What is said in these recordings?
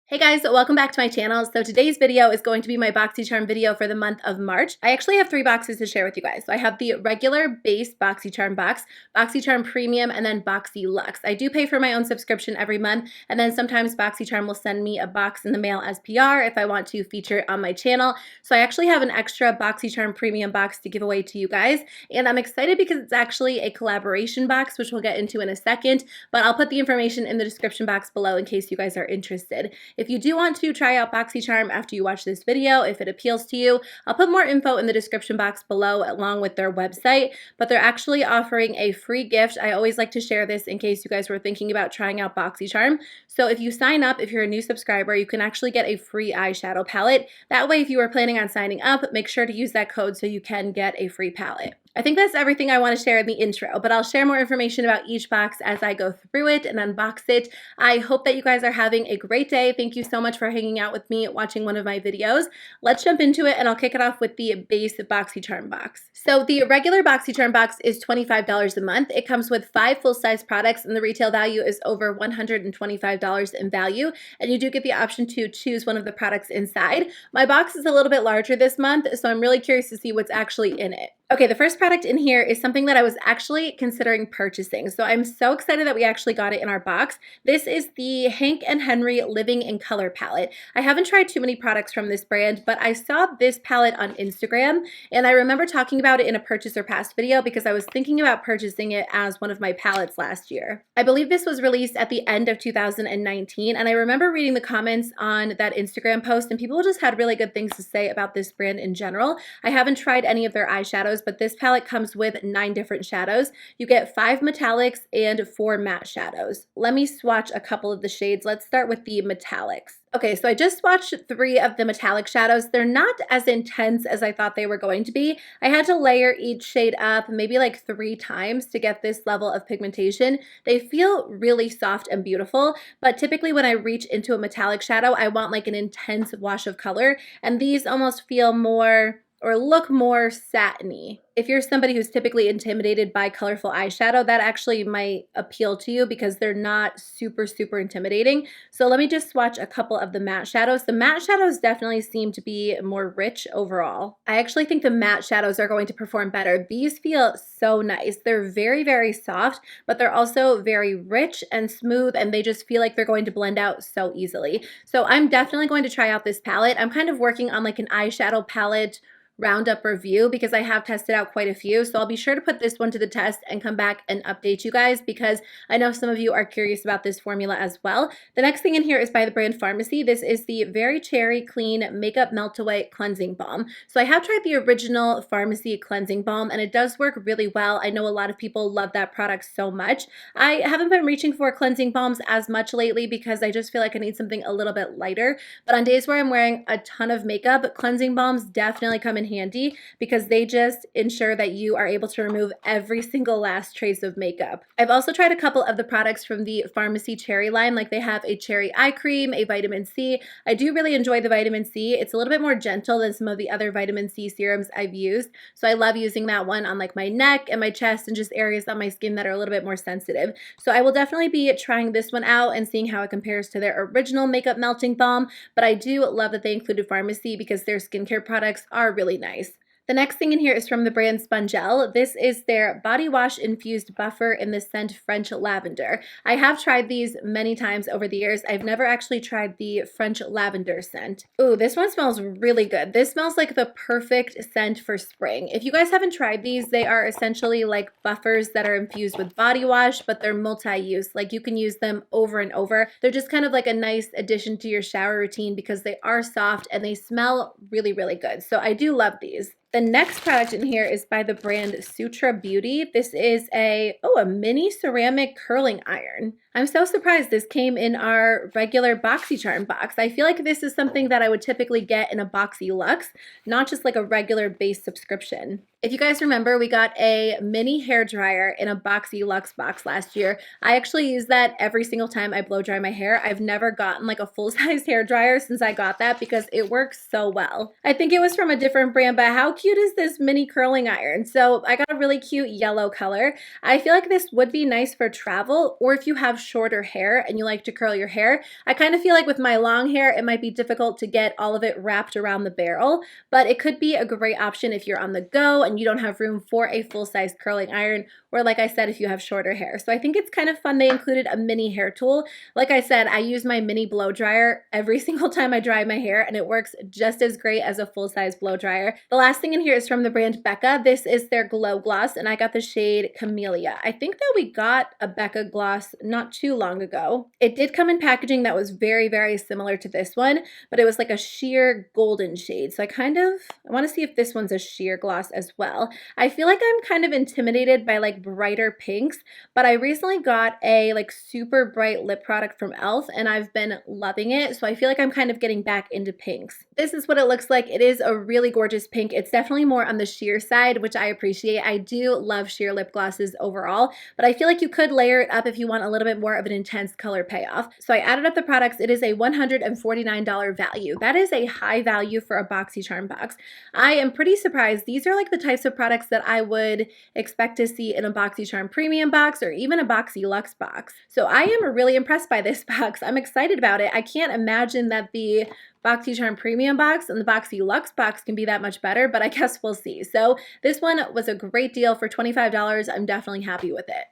Hey guys, welcome back to my channel. So today's video is going to be my BoxyCharm video for the month of March. I actually have 3 boxes to share with you guys. So I have the regular base BoxyCharm box, BoxyCharm Premium, and then Boxyluxe. I do pay for my own subscription every month, and then sometimes BoxyCharm will send me a box in the mail as PR if I want to feature it on my channel. So I actually have an extra BoxyCharm Premium box to give away to you guys, and I'm excited because it's actually a collaboration box, which we'll get into in a second, but I'll put the information in the description box below in case you guys are interested. If you do want to try out BoxyCharm after you watch this video, if it appeals to you, I'll put more info in the description box below along with their website, but they're actually offering a free gift. I always like to share this in case you guys were thinking about trying out BoxyCharm. So if you sign up, if you're a new subscriber, you can actually get a free eyeshadow palette. That way, if you are planning on signing up, make sure to use that code so you can get a free palette. I think that's everything I want to share in the intro, but I'll share more information about each box as I go through it and unbox it. I hope that you guys are having a great day. Thank you so much for hanging out with me watching one of my videos. Let's jump into it, and I'll kick it off with the base BoxyCharm box. So the regular BoxyCharm box is $25 a month. It comes with 5 full-size products, and the retail value is over $125 in value, and you do get the option to choose one of the products inside. My box is a little bit larger this month, so I'm really curious to see what's actually in it. Okay, the first product in here is something that I was actually considering purchasing. So I'm so excited that we actually got it in our box. This is the Hank and Henry Living in Color palette. I haven't tried too many products from this brand, but I saw this palette on Instagram, and I remember talking about it in a purchase or past video because I was thinking about purchasing it as one of my palettes last year. I believe this was released at the end of 2019, and I remember reading the comments on that Instagram post, and people just had really good things to say about this brand in general. I haven't tried any of their eyeshadows, but this palette comes with 9 different shadows. You get 5 metallics and 4 matte shadows. Let me swatch a couple of the shades. Let's start with the metallics. Okay, so I just swatched 3 of the metallic shadows. They're not as intense as I thought they were going to be. I had to layer each shade up maybe like 3 times to get this level of pigmentation. They feel really soft and beautiful, but typically when I reach into a metallic shadow, I want like an intense wash of color, and these almost feel more or look more satiny. If you're somebody who's typically intimidated by colorful eyeshadow, that actually might appeal to you because they're not super intimidating. So let me just swatch a couple of the matte shadows. The matte shadows definitely seem to be more rich overall. I actually think the matte shadows are going to perform better. These feel so nice. They're very soft, but they're also very rich and smooth, and they just feel like they're going to blend out so easily. So I'm definitely going to try out this palette. I'm kind of working on like an eyeshadow palette roundup review because I have tested out quite a few, so I'll be sure to put this one to the test and come back and update you guys because I know some of you are curious about this formula as well. The next thing in here is by the brand Farmacy. This is the Very Cherry Clean Makeup Melt Away Cleansing Balm. So I have tried the original Farmacy cleansing balm, and it does work really well. I know a lot of people love that product so much. I haven't been reaching for cleansing balms as much lately because I just feel like I need something a little bit lighter, but on days where I'm wearing a ton of makeup, cleansing balms definitely come in handy because they just ensure that you are able to remove every single last trace of makeup. I've also tried a couple of the products from the Farmacy Cherry line, like they have a cherry eye cream, a vitamin C. I do really enjoy the vitamin C. It's a little bit more gentle than some of the other vitamin C serums I've used, so I love using that one on like my neck and my chest and just areas on my skin that are a little bit more sensitive. So I will definitely be trying this one out and seeing how it compares to their original makeup melting balm, but I do love that they included Farmacy because their skincare products are really nice. The next thing in here is from the brand Spongelle. This is their body wash infused buffer in the scent French lavender. I have tried these many times over the years. I've never actually tried the French lavender scent. Ooh, this one smells really good. This smells like the perfect scent for spring. If you guys haven't tried these, they are essentially like buffers that are infused with body wash, but they're multi-use. Like you can use them over and over. They're just kind of like a nice addition to your shower routine because they are soft and they smell really good. So I do love these. The next product in here is by the brand Sutra Beauty. This is a mini ceramic curling iron. I'm so surprised this came in our regular BoxyCharm box. I feel like this is something that I would typically get in a Boxyluxe, not just like a regular base subscription. If you guys remember, we got a mini hair dryer in a Boxyluxe box last year. I actually use that every single time I blow dry my hair. I've never gotten like a full-size hair dryer since I got that because it works so well. I think it was from a different brand, but how cute is this mini curling iron? So I got a really cute yellow color. I feel like this would be nice for travel or if you have shorter hair and you like to curl your hair, I kind of feel like with my long hair, it might be difficult to get all of it wrapped around the barrel, but it could be a great option if you're on the go and you don't have room for a full-size curling iron, or like I said, if you have shorter hair. So I think it's kind of fun. They included a mini hair tool. Like I said, I use my mini blow dryer every single time I dry my hair, and it works just as great as a full-size blow dryer. The last thing in here is from the brand BECCA. This is their glow gloss, and I got the shade Camellia. I think that we got a BECCA gloss not too long ago. It did come in packaging that was very, very similar to this one, but it was like a sheer golden shade. So I want to see if this one's a sheer gloss as well. I feel like I'm kind of intimidated by like brighter pinks, but I recently got a like super bright lip product from e.l.f. and I've been loving it. So I feel like I'm kind of getting back into pinks. This is what it looks like. It is a really gorgeous pink. It's definitely more on the sheer side, which I appreciate. I do love sheer lip glosses overall, but I feel like you could layer it up if you want a little bit more of an intense color payoff. So I added up the products. It is a $149 value. That is a high value for a BoxyCharm box. I am pretty surprised. These are like the types of products that I would expect to see in a BoxyCharm Premium box or even a Boxyluxe box. So I am really impressed by this box. I'm excited about it. I can't imagine that the BoxyCharm Premium box and the Boxyluxe box can be that much better, but I guess we'll see. So this one was a great deal for $25. I'm definitely happy with it.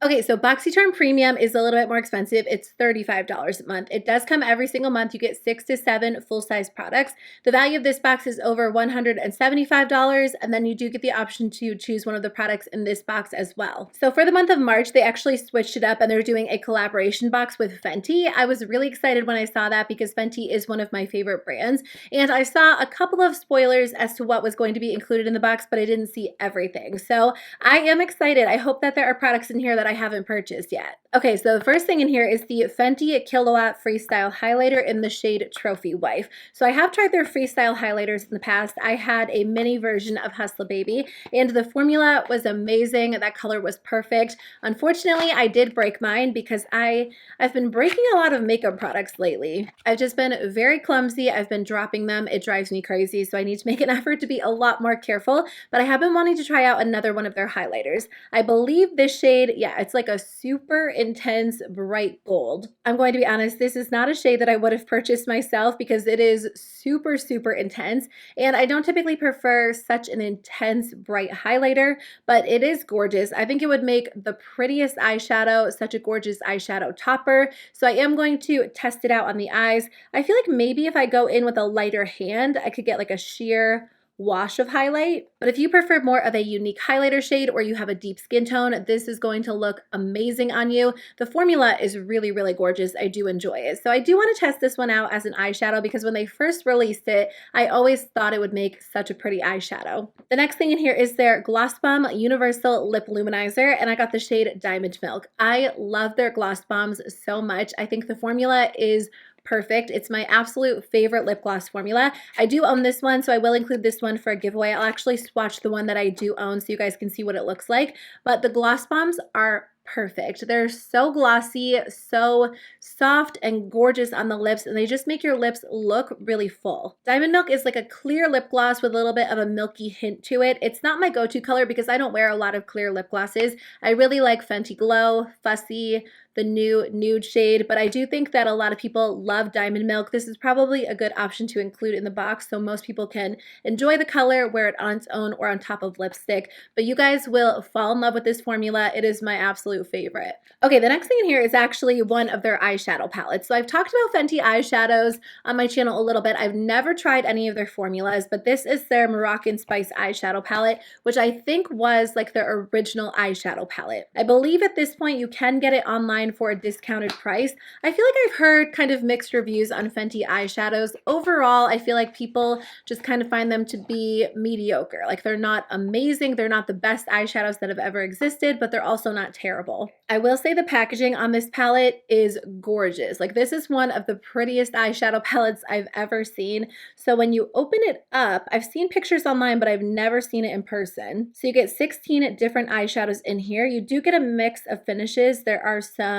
Okay, so BoxyCharm Premium is a little bit more expensive. It's $35 a month. It does come every single month. You get 6 to 7 full-size products. The value of this box is over $175, and then you do get the option to choose one of the products in this box as well. So for the month of March, they actually switched it up and they're doing a collaboration box with FENTY. I was really excited when I saw that because FENTY is one of my favorite brands, and I saw a couple of spoilers as to what was going to be included in the box, but I didn't see everything. So I am excited. I hope that there are products in here that I haven't purchased yet. Okay, so the first thing in here is the FENTY KILLAWATT Freestyle Highlighter in the shade Trophy Wife. So I have tried their Freestyle highlighters in the past. I had a mini version of Hustle Baby, and the formula was amazing. That color was perfect. Unfortunately, I did break mine because I've been breaking a lot of makeup products lately. I've just been very clumsy. I've been dropping them. It drives me crazy, so I need to make an effort to be a lot more careful, but I have been wanting to try out another one of their highlighters. I believe this shade, yeah, it's like a super intense bright gold. I'm going to be honest, this is not a shade that I would have purchased myself because it is super, super intense, and I don't typically prefer such an intense bright highlighter, but it is gorgeous. I think it would make the prettiest eyeshadow, such a gorgeous eyeshadow topper, so I am going to test it out on the eyes. I feel like maybe if I go in with a lighter hand, I could get like a sheer wash of highlight. But if you prefer more of a unique highlighter shade or you have a deep skin tone, this is going to look amazing on you. The formula is really, really gorgeous. I do enjoy it. So I do want to test this one out as an eyeshadow because when they first released it, I always thought it would make such a pretty eyeshadow. The next thing in here is their Gloss Bomb Universal Lip Luminizer, and I got the shade Diamond Milk. I love their gloss bombs so much. I think the formula is perfect. It's my absolute favorite lip gloss formula. I do own this one, so I will include this one for a giveaway. I'll actually swatch the one that I do own so you guys can see what it looks like. But the gloss bombs are perfect. They're so glossy, so soft and gorgeous on the lips, and they just make your lips look really full. Diamond Milk is like a clear lip gloss with a little bit of a milky hint to it. It's not my go-to color because I don't wear a lot of clear lip glosses. I really like Fenty Glow, Fussy, the new nude shade, but I do think that a lot of people love Diamond Milk. This is probably a good option to include in the box so most people can enjoy the color, wear it on its own or on top of lipstick, but you guys will fall in love with this formula. It is my absolute favorite. Okay, the next thing in here is actually one of their eyeshadow palettes. So I've talked about Fenty eyeshadows on my channel a little bit. I've never tried any of their formulas, but this is their Moroccan Spice eyeshadow palette, which I think was like their original eyeshadow palette. I believe at this point you can get it online for a discounted price. I feel like I've heard kind of mixed reviews on Fenty eyeshadows. Overall, I feel like people just kind of find them to be mediocre. Like they're not amazing, they're not the best eyeshadows that have ever existed, but they're also not terrible. I will say the packaging on this palette is gorgeous. Like this is one of the prettiest eyeshadow palettes I've ever seen. So when you open it up, I've seen pictures online, but I've never seen it in person. So you get 16 different eyeshadows in here. You do get a mix of finishes. There are some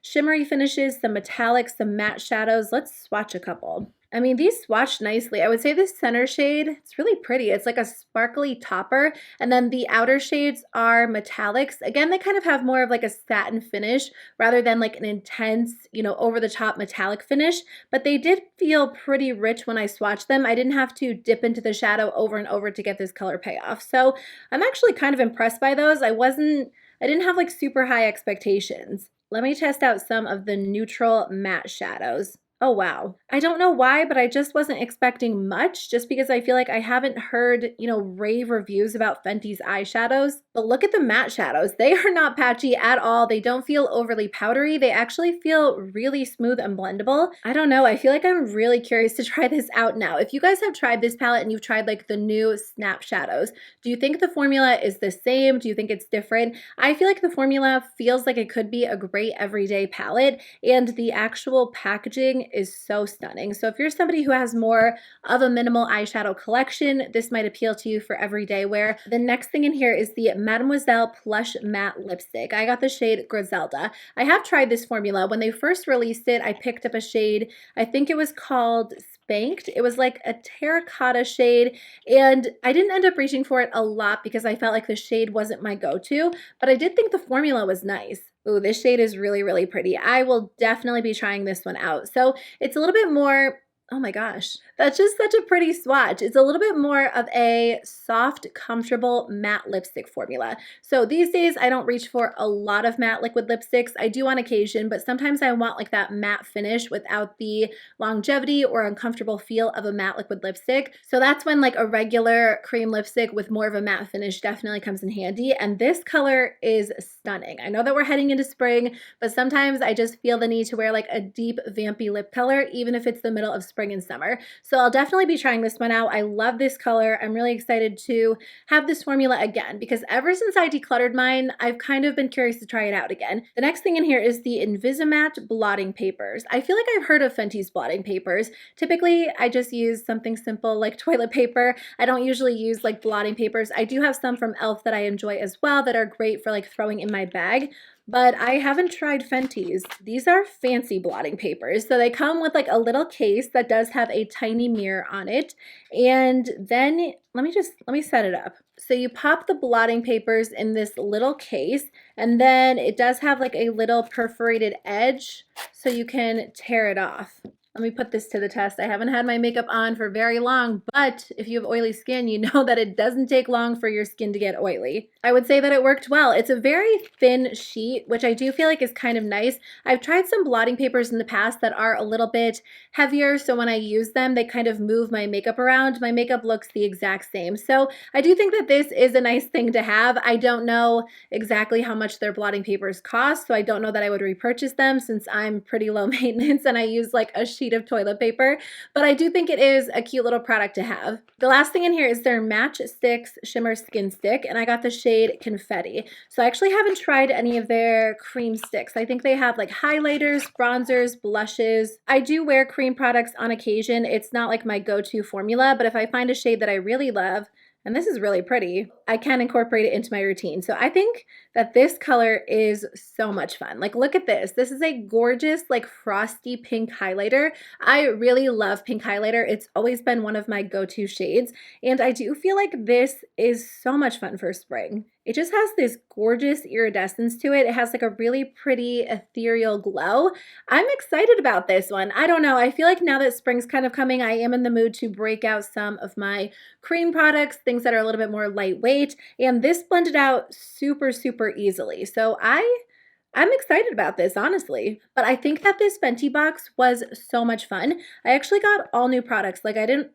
shimmery finishes, some metallics, some matte shadows. Let's swatch a couple. I mean, these swatch nicely. I would say this center shade, it's really pretty. It's like a sparkly topper, and then the outer shades are metallics. Again, they kind of have more of like a satin finish rather than like an intense, over the top metallic finish, but they did feel pretty rich when I swatched them. I didn't have to dip into the shadow over and over to get this color payoff. So I'm actually kind of impressed by those. I didn't have like super high expectations. Let me test out some of the neutral matte shadows. Oh, wow. I don't know why, but I just wasn't expecting much just because I feel like I haven't heard, rave reviews about Fenty's eyeshadows. But look at the matte shadows. They are not patchy at all. They don't feel overly powdery. They actually feel really smooth and blendable. I don't know. I feel like I'm really curious to try this out now. If you guys have tried this palette and you've tried like the new Snap Shadows, do you think the formula is the same? Do you think it's different? I feel like the formula feels like it could be a great everyday palette, and the actual packaging is so stunning. So if you're somebody who has more of a minimal eyeshadow collection, this might appeal to you for everyday wear. The next thing in here is the Mademoiselle Plush Matte Lipstick. I got the shade Griselda. I have tried this formula. When they first released it, I picked up a shade, I think it was called Spanked. It was like a terracotta shade, and I didn't end up reaching for it a lot because I felt like the shade wasn't my go-to, but I did think the formula was nice. Ooh, this shade is really, really pretty. I will definitely be trying this one out. So it's a little bit more, oh my gosh, that's just such a pretty swatch. It's a little bit more of a soft, comfortable matte lipstick formula. So these days I don't reach for a lot of matte liquid lipsticks. I do on occasion, but sometimes I want like that matte finish without the longevity or uncomfortable feel of a matte liquid lipstick. So that's when like a regular cream lipstick with more of a matte finish definitely comes in handy. And this color is stunning. I know that we're heading into spring, but sometimes I just feel the need to wear like a deep vampy lip color, even if it's the middle of spring and summer. So I'll definitely be trying this one out. I love this color. I'm really excited to have this formula again because ever since I decluttered mine, I've kind of been curious to try it out again. The next thing in here is the INVISIMATTE blotting papers. I feel like I've heard of Fenty's blotting papers. Typically, I just use something simple like toilet paper. I don't usually use like blotting papers. I do have some from e.l.f. that I enjoy as well that are great for like throwing in my bag, but I haven't tried Fenty's. These are fancy blotting papers. So they come with like a little case that does have a tiny mirror on it. And then let me set it up. So you pop the blotting papers in this little case, and then it does have like a little perforated edge so you can tear it off. Let me put this to the test. I haven't had my makeup on for very long, but if you have oily skin, you know that it doesn't take long for your skin to get oily. I would say that it worked well. It's a very thin sheet, which I do feel like is kind of nice. I've tried some blotting papers in the past that are a little bit heavier, so when I use them, they kind of move my makeup around. My makeup looks the exact same. So I do think that this is a nice thing to have. I don't know exactly how much their blotting papers cost, so I don't know that I would repurchase them since I'm pretty low maintenance and I use like a sheet of toilet paper, but I do think it is a cute little product to have. The last thing in here is their Match STIX Shimmer Skin Stick, and I got the shade Confetti. So I actually haven't tried any of their cream sticks. I think they have like highlighters, bronzers, blushes. I do wear cream products on occasion. It's not like my go-to formula, but if I find a shade that I really love, and this is really pretty, I can incorporate it into my routine. So I think that this color is so much fun. Like, look at this. This is a gorgeous, like frosty pink highlighter. I really love pink highlighter. It's always been one of my go-to shades. And I do feel like this is so much fun for spring. It just has this gorgeous iridescence to it. It has like a really pretty ethereal glow. I'm excited about this one. I don't know. I feel like now that spring's kind of coming, I am in the mood to break out some of my cream products, things that are a little bit more lightweight. And this blended out super, super easily. So I'm excited about this, honestly. But I think that this Fenty box was so much fun. I actually got all new products. Like I didn't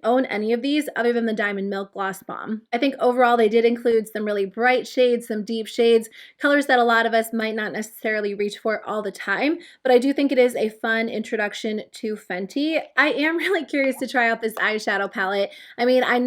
own any of these other than the Diamond Milk Gloss Bomb. I think overall they did include some really bright shades, some deep shades, colors that a lot of us might not necessarily reach for all the time, but I do think it is a fun introduction to Fenty. I am really curious to try out this eyeshadow palette. I mean, I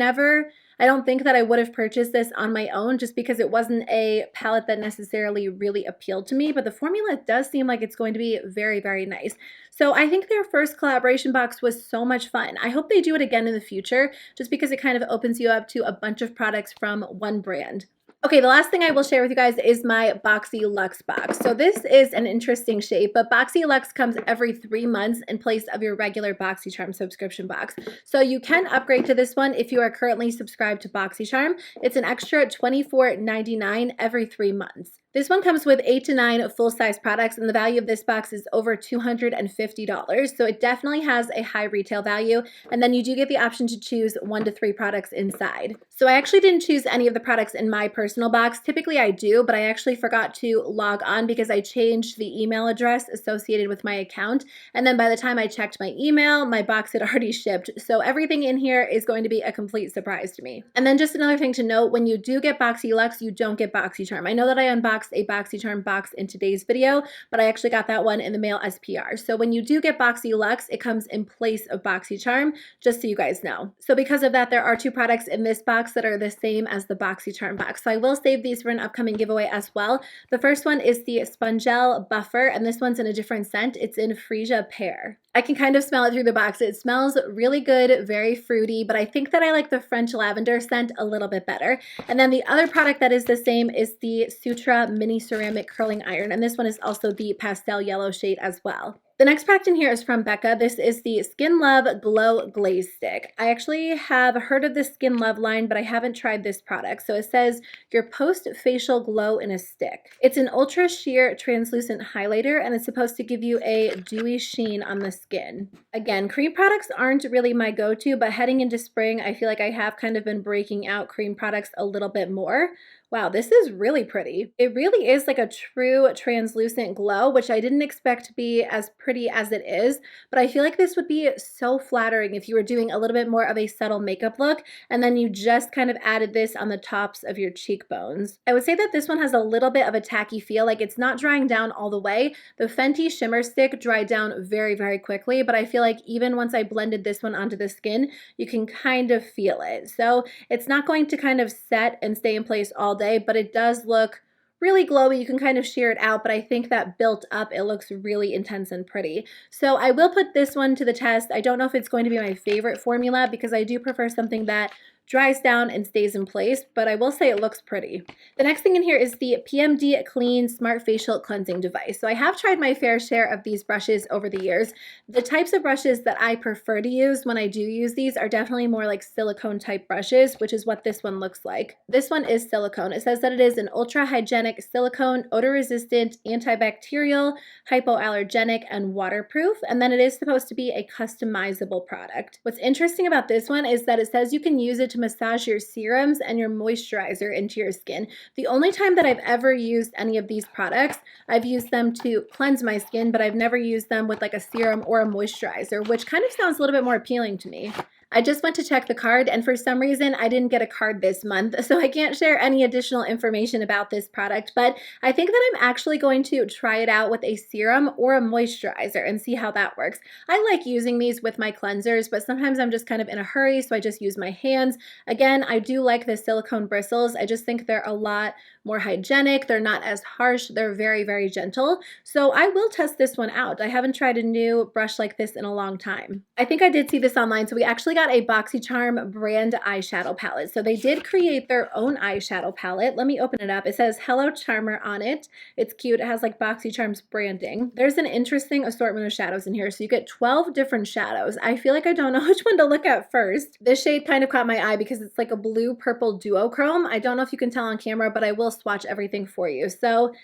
don't think that I would have purchased this on my own just because it wasn't a palette that necessarily really appealed to me, but the formula does seem like it's going to be very, very nice. So I think their first collaboration box was so much fun. I hope they do it again in the future just because it kind of opens you up to a bunch of products from one brand. Okay, the last thing I will share with you guys is my Boxyluxe box. So this is an interesting shape, but Boxyluxe comes every 3 months in place of your regular BoxyCharm subscription box. So you can upgrade to this one if you are currently subscribed to BoxyCharm. It's an extra $24.99 every 3 months. This one comes with 8 to 9 full-size products, and the value of this box is over $250. So it definitely has a high retail value, and then you do get the option to choose 1 to 3 products inside. So I actually didn't choose any of the products in my personal box. Typically I do, but I actually forgot to log on because I changed the email address associated with my account, and then by the time I checked my email, my box had already shipped. So everything in here is going to be a complete surprise to me. And then just another thing to note, when you do get Boxyluxe, you don't get BoxyCharm. I know that I unboxed a BoxyCharm box in today's video, but I actually got that one in the mail as PR. So when you do get Boxyluxe, it comes in place of BoxyCharm, just so you guys know. So because of that, there are 2 products in this box that are the same as the BoxyCharm box. So I will save these for an upcoming giveaway as well. The first one is the Spongelle Buffer, and this one's in a different scent. It's in Freesia Pear. I can kind of smell it through the box. It smells really good, very fruity, but I think that I like the French lavender scent a little bit better. And then the other product that is the same is the SUTRA Mini Ceramic Curling Iron, and this one is also the pastel yellow shade as well. The next product in here is from BECCA. This is the Skin Love Glow Glaze Stick. I actually have heard of the Skin Love line, but I haven't tried this product. So it says your post-facial glow in a stick. It's an ultra sheer translucent highlighter, and it's supposed to give you a dewy sheen on the skin. Again, cream products aren't really my go-to, but heading into spring, I feel like I have kind of been breaking out cream products a little bit more. Wow, this is really pretty. It really is like a true translucent glow, which I didn't expect to be as pretty as it is, but I feel like this would be so flattering if you were doing a little bit more of a subtle makeup look, and then you just kind of added this on the tops of your cheekbones. I would say that this one has a little bit of a tacky feel, like it's not drying down all the way. The Fenty Shimmer Stick dried down very, very quickly, but I feel like even once I blended this one onto the skin, you can kind of feel it. So it's not going to kind of set and stay in place all day, but it does look really glowy. You can kind of sheer it out, but I think that built up, it looks really intense and pretty. So I will put this one to the test. I don't know if it's going to be my favorite formula because I do prefer something that dries down and stays in place, but I will say it looks pretty. The next thing in here is the PMD Clean Smart Facial Cleansing Device. So I have tried my fair share of these brushes over the years. The types of brushes that I prefer to use when I do use these are definitely more like silicone type brushes, which is what this one looks like. This one is silicone. It says that it is an ultra hygienic silicone, odor resistant, antibacterial, hypoallergenic, and waterproof. And then it is supposed to be a customizable product. What's interesting about this one is that it says you can use it to massage your serums and your moisturizer into your skin. The only time that I've ever used any of these products, I've used them to cleanse my skin, but I've never used them with like a serum or a moisturizer, which kind of sounds a little bit more appealing to me. I just went to check the card, and for some reason I didn't get a card this month, so I can't share any additional information about this product, but I think that I'm actually going to try it out with a serum or a moisturizer and see how that works. I like using these with my cleansers, but sometimes I'm just kind of in a hurry, so I just use my hands. Again, I do like the silicone bristles. I just think they're a lot more hygienic. They're not as harsh. They're very, very gentle. So I will test this one out. I haven't tried a new brush like this in a long time. I think I did see this online, so we actually got a BoxyCharm brand eyeshadow palette. So they did create their own eyeshadow palette. Let me open it up. It says Hello Charmer on it. It's cute. It has like BoxyCharm's branding. There's an interesting assortment of shadows in here. So you get 12 different shadows. I feel like I don't know which one to look at first. This shade kind of caught my eye because it's like a blue-purple duochrome. I don't know if you can tell on camera, but I will swatch everything for you. So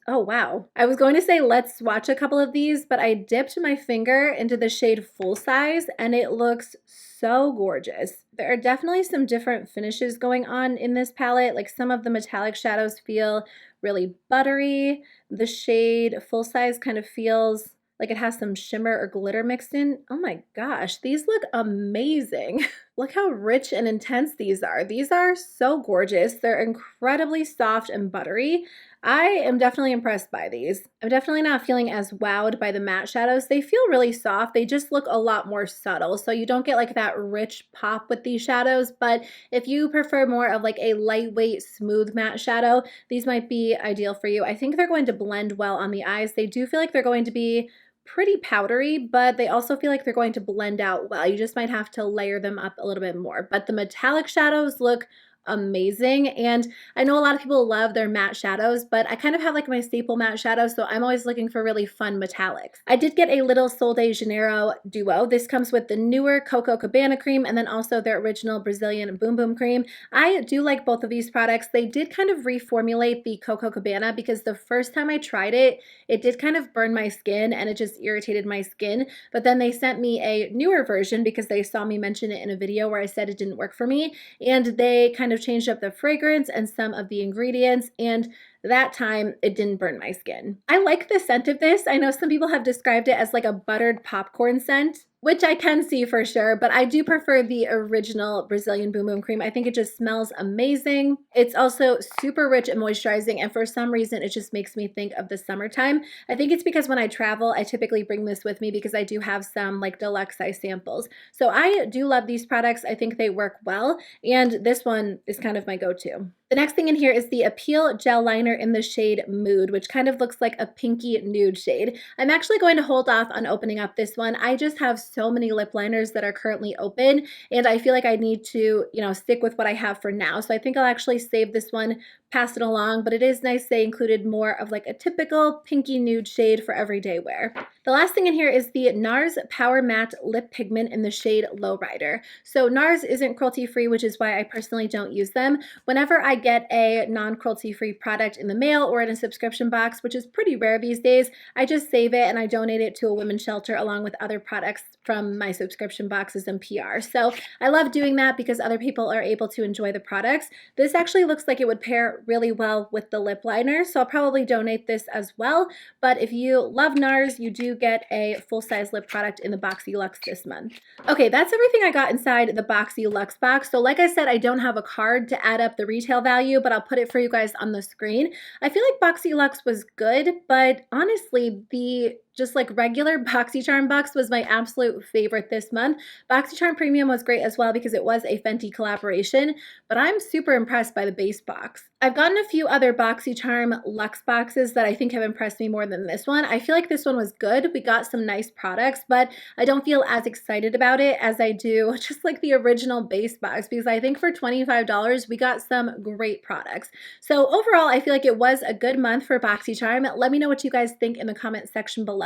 oh wow. I was going to say let's swatch a couple of these, but I dipped my finger into the shade Full Size and it looks so gorgeous. There are definitely some different finishes going on in this palette. Like some of the metallic shadows feel really buttery. The shade Full Size kind of feels like it has some shimmer or glitter mixed in. Oh my gosh, these look amazing. Look how rich and intense these are. These are so gorgeous. They're incredibly soft and buttery. I am definitely impressed by these. I'm definitely not feeling as wowed by the matte shadows. They feel really soft. They just look a lot more subtle. So you don't get like that rich pop with these shadows. But if you prefer more of like a lightweight, smooth matte shadow, these might be ideal for you. I think they're going to blend well on the eyes. They do feel like they're going to be pretty powdery, but they also feel like they're going to blend out well. You just might have to layer them up a little bit more. But the metallic shadows look amazing. And I know a lot of people love their matte shadows, but I kind of have like my staple matte shadows, so I'm always looking for really fun metallics. I did get a little Sol de Janeiro duo. This comes with the newer Coco Cabana cream and then also their original Brazilian Boom Boom cream. I do like both of these products. They did kind of reformulate the Coco Cabana because the first time I tried it, it did kind of burn my skin and it just irritated my skin. But then they sent me a newer version because they saw me mention it in a video where I said it didn't work for me. And they kind of changed up the fragrance and some of the ingredients, and that time it didn't burn my skin. I like the scent of this. I know some people have described it as like a buttered popcorn scent, which I can see for sure, but I do prefer the original Brazilian Boom Boom cream. I think it just smells amazing. It's also super rich and moisturizing, and for some reason, it just makes me think of the summertime. I think it's because when I travel, I typically bring this with me because I do have some like deluxe size samples. So I do love these products. I think they work well, and this one is kind of my go-to. The next thing in here is the Appeal Gel Liner in the shade Mood, which kind of looks like a pinky nude shade. I'm actually going to hold off on opening up this one. I just have so many lip liners that are currently open, and I feel like I need to, stick with what I have for now. So I think I'll actually save this one, pass it along, but it is nice they included more of like a typical pinky nude shade for everyday wear. The last thing in here is the NARS Power Matte Lip Pigment in the shade Lowrider. So NARS isn't cruelty-free, which is why I personally don't use them. Whenever I get a non-cruelty-free product in the mail or in a subscription box, which is pretty rare these days, I just save it and I donate it to a women's shelter along with other products from my subscription boxes and PR. So I love doing that because other people are able to enjoy the products. This actually looks like it would pair really well with the lip liner, so I'll probably donate this as well. But if you love NARS, you do get a full-size lip product in the Boxyluxe this month. Okay, that's everything I got inside the Boxyluxe box. So like I said, I don't have a card to add up the retail value, but I'll put it for you guys on the screen. I feel like Boxyluxe was good, but honestly, the just like regular BoxyCharm box was my absolute favorite this month. BoxyCharm Premium was great as well because it was a Fenty collaboration, but I'm super impressed by the base box. I've gotten a few other BoxyCharm Luxe boxes that I think have impressed me more than this one. I feel like this one was good. We got some nice products, but I don't feel as excited about it as I do just like the original base box because I think for $25, we got some great products. So overall, I feel like it was a good month for BoxyCharm. Let me know what you guys think in the comment section below.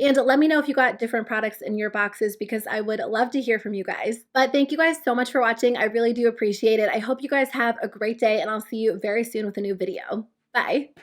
And let me know if you got different products in your boxes because I would love to hear from you guys. But thank you guys so much for watching. I really do appreciate it. I hope you guys have a great day and I'll see you very soon with a new video. Bye.